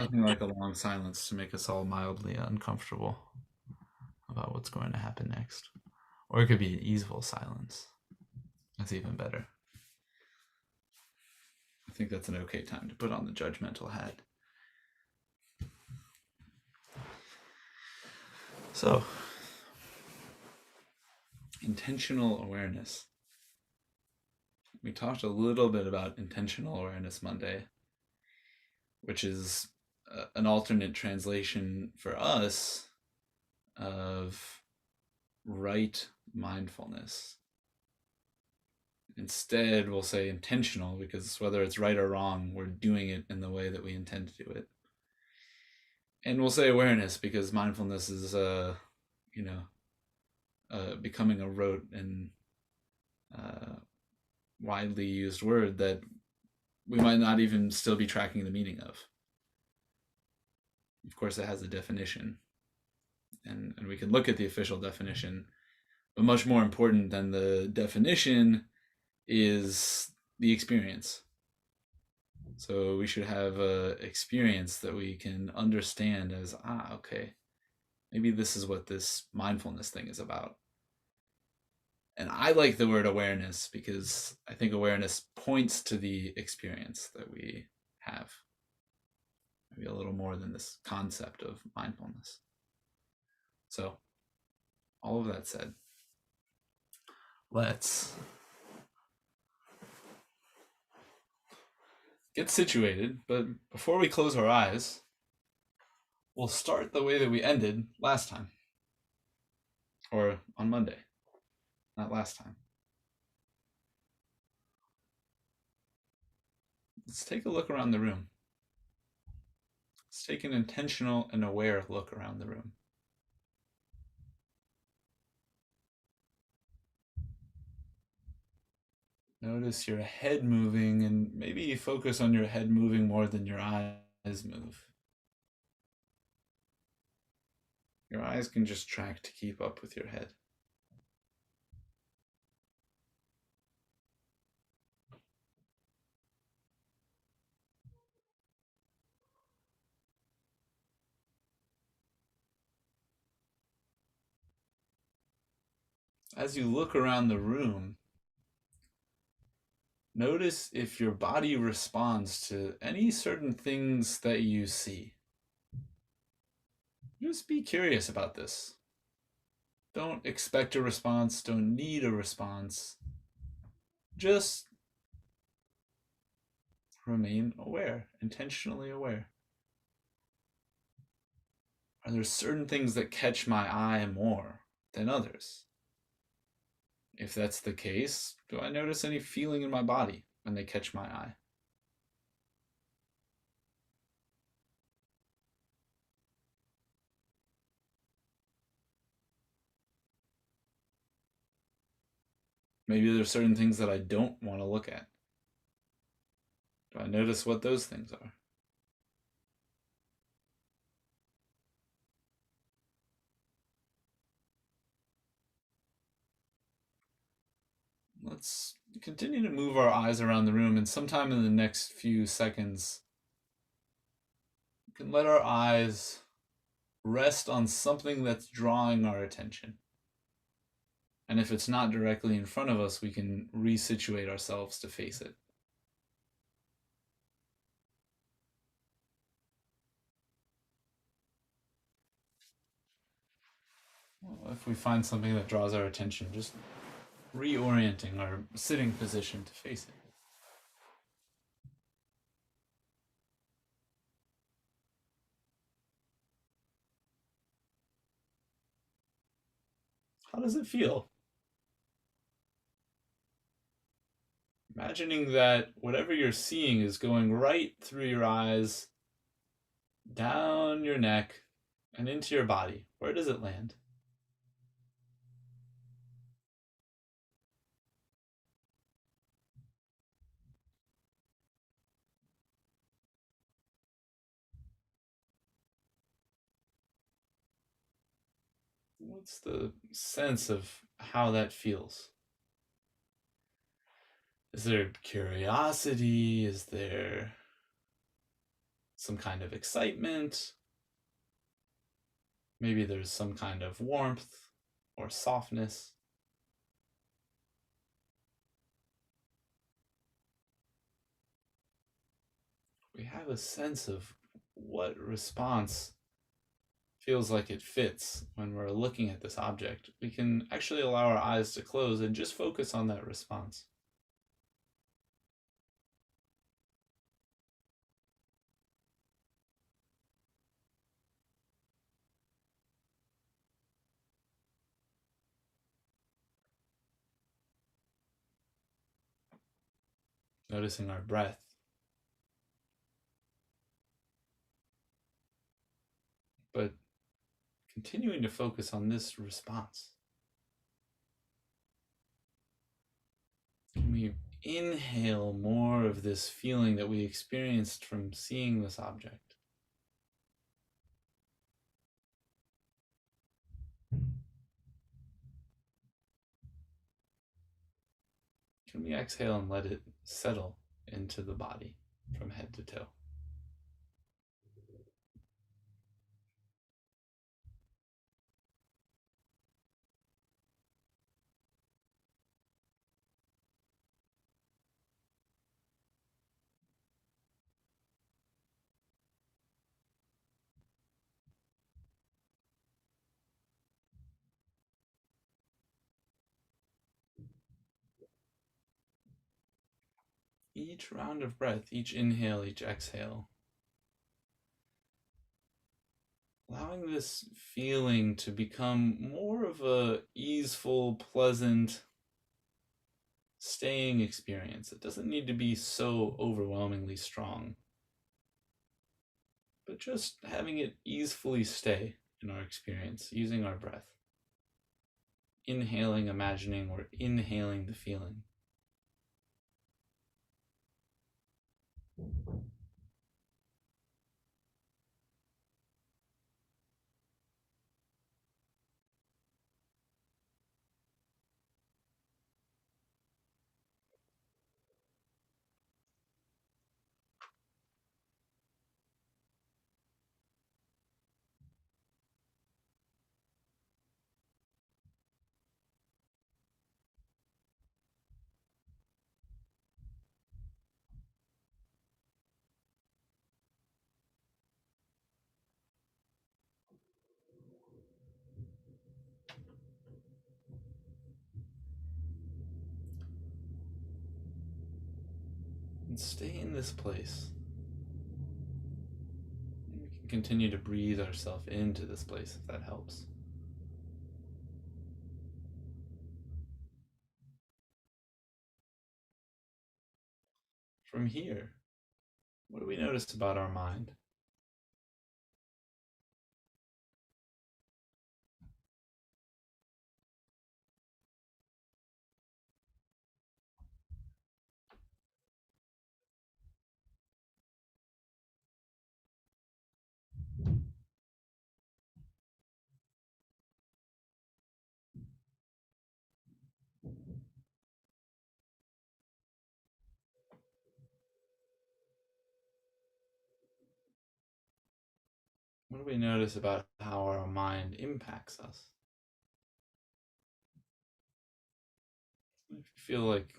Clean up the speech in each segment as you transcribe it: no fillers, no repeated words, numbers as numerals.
Nothing like a long silence to make us all mildly uncomfortable about what's going to happen next. Or it could be an easeful silence. That's even better. I think that's an okay time to put on the judgmental hat. So, intentional awareness. We talked a little bit about intentional awareness Monday, which is an alternate translation for us of right mindfulness. Instead, we'll say intentional because whether it's right or wrong, we're doing it in the way that we intend to do it. And we'll say awareness because mindfulness is, becoming a rote and widely used word that we might not even still be tracking the meaning of. Of course, it has a definition, and we can look at the official definition, but much more important than the definition is the experience. So we should have an experience that we can understand as, okay, maybe this is what this mindfulness thing is about. And I like the word awareness because I think awareness points to the experience that we have. Maybe a little more than this concept of mindfulness. So, all of that said, let's get situated. But before we close our eyes, we'll start the way that we ended last time. Or on Monday. Not last time. Let's take a look around the room. Let's take an intentional and aware look around the room. Notice your head moving, and maybe you focus on your head moving more than your eyes move. Your eyes can just track to keep up with your head. As you look around the room, notice if your body responds to any certain things that you see. Just be curious about this. Don't expect a response, don't need a response. Just remain aware, intentionally aware. Are there certain things that catch my eye more than others? If that's the case, do I notice any feeling in my body when they catch my eye? Maybe there's certain things that I don't want to look at. Do I notice what those things are? Let's continue to move our eyes around the room, and sometime in the next few seconds, we can let our eyes rest on something that's drawing our attention. And if it's not directly in front of us, we can resituate ourselves to face it. Well, if we find something that draws our attention, just reorienting our sitting position to face it. How does it feel? Imagining that whatever you're seeing is going right through your eyes, down your neck, and into your body. Where does it land? What's the sense of how that feels? Is there curiosity? Is there some kind of excitement. Maybe there's some kind of warmth or softness. We have a sense of what response feels like it fits when we're looking at this object. We can actually allow our eyes to close and just focus on that response. Noticing our breath. But continuing to focus on this response. Can we inhale more of this feeling that we experienced from seeing this object? Can we exhale and let it settle into the body from head to toe? Each round of breath, each inhale, each exhale, allowing this feeling to become more of a easeful, pleasant, staying experience. It doesn't need to be so overwhelmingly strong, but just having it easefully stay in our experience, using our breath. Inhaling, imagining, or inhaling the feeling. And stay in this place. We can continue to breathe ourselves into this place if that helps. From here, what do we notice about our mind? What do we notice about how our mind impacts us? If you feel like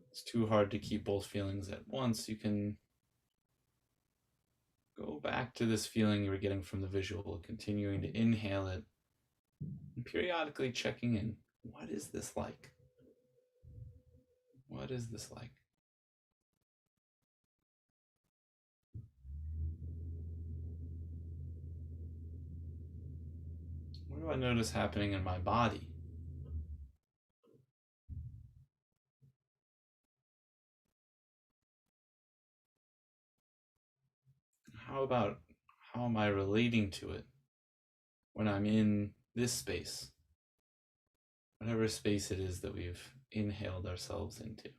it's too hard to keep both feelings at once, you can go back to this feeling you were getting from the visual, continuing to inhale it, and periodically checking in. What is this like? What is this like? What do I notice happening in my body? How about how am I relating to it when I'm in this space? Whatever space it is that we've inhaled ourselves into.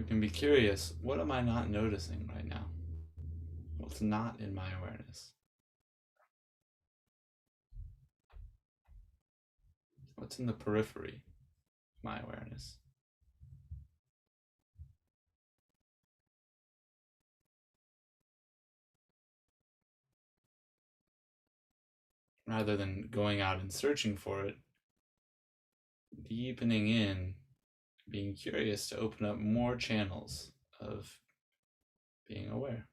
we can be curious, what am I not noticing right now? What's not in my awareness? What's in the periphery of my awareness? Rather than going out and searching for it, deepening in, being curious to open up more channels of being aware.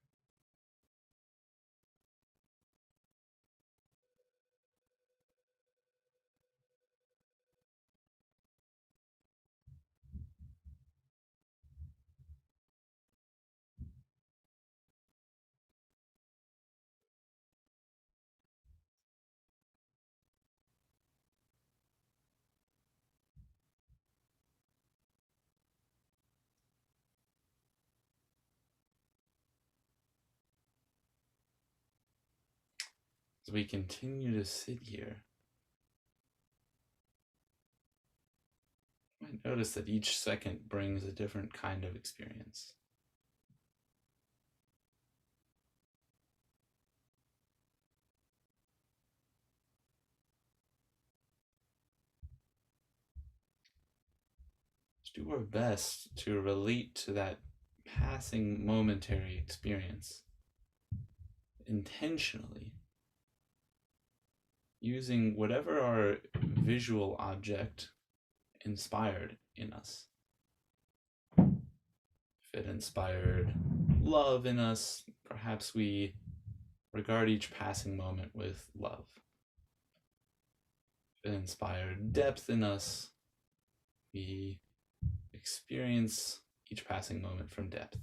As we continue to sit here, I notice that each second brings a different kind of experience. Let's do our best to relate to that passing momentary experience intentionally, using whatever our visual object inspired in us. If it inspired love in us, perhaps we regard each passing moment with love. If it inspired depth in us, we experience each passing moment from depth.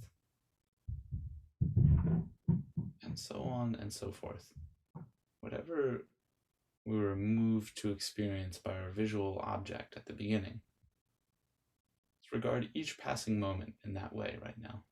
And so on and so forth. Whatever we were moved to experience by our visual object at the beginning, let's regard each passing moment in that way right now.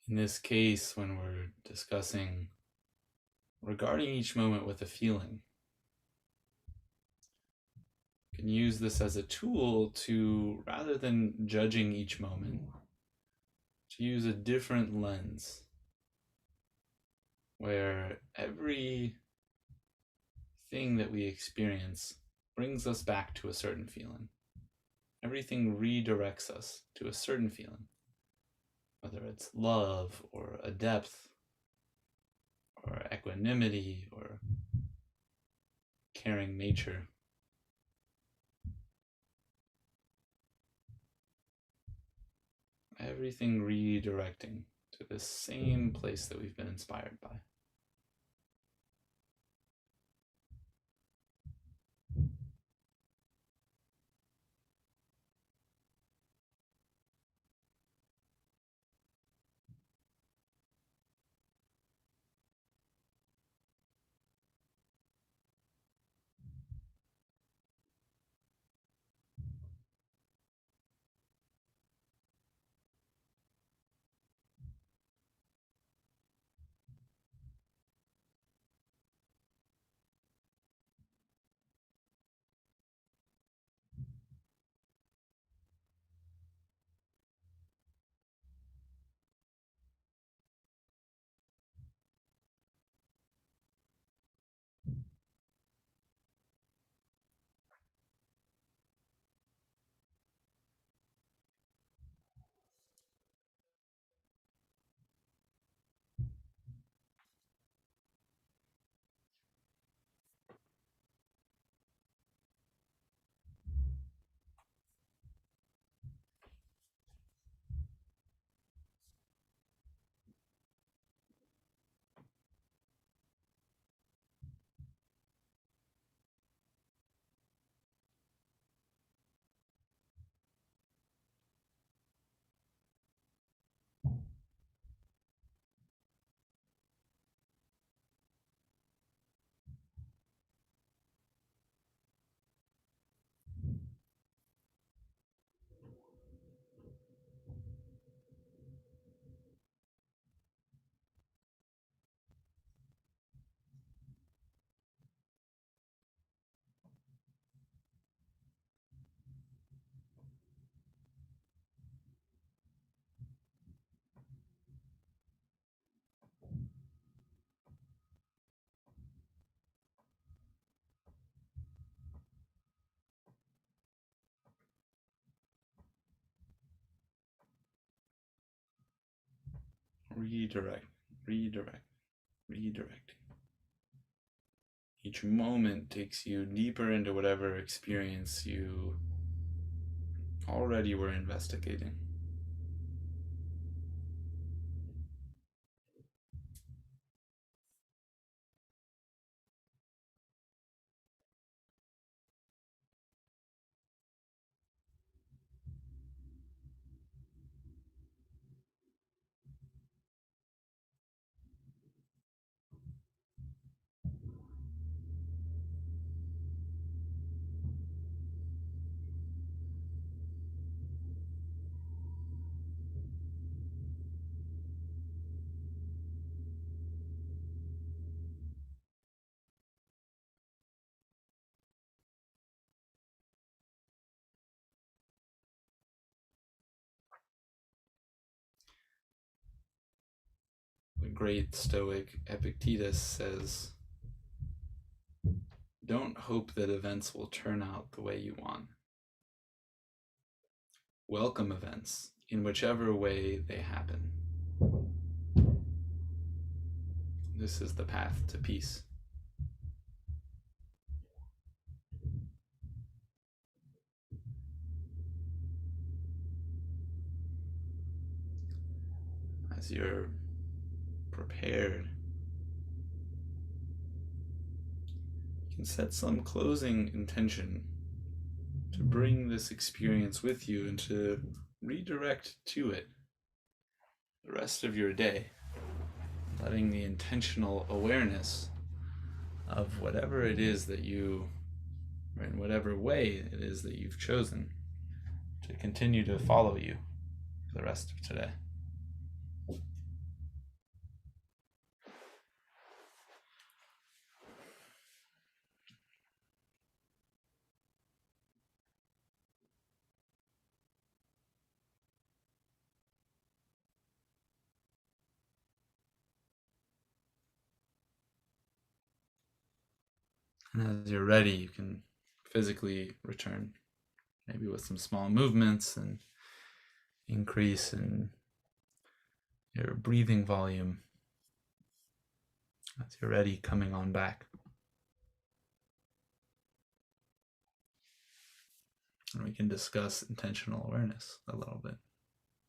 In this case, when we're discussing regarding each moment with a feeling, you can use this as a tool to, rather than judging each moment, to use a different lens where every thing that we experience brings us back to a certain feeling. Everything redirects us to a certain feeling, whether it's love or a depth or equanimity or caring nature. Everything redirecting to the same place that we've been inspired by. redirect, redirect, redirecting. Each moment takes you deeper into whatever experience you already were investigating. The great Stoic Epictetus says, "Don't hope that events will turn out the way you want. Welcome events in whichever way they happen. This is the path to peace." As you're prepared, you can set some closing intention to bring this experience with you and to redirect to it the rest of your day, letting the intentional awareness of whatever it is that you, or in whatever way it is that you've chosen, to continue to follow you for the rest of today. And as you're ready, you can physically return, maybe with some small movements and increase in your breathing volume. As you're ready, coming on back. And we can discuss intentional awareness a little bit.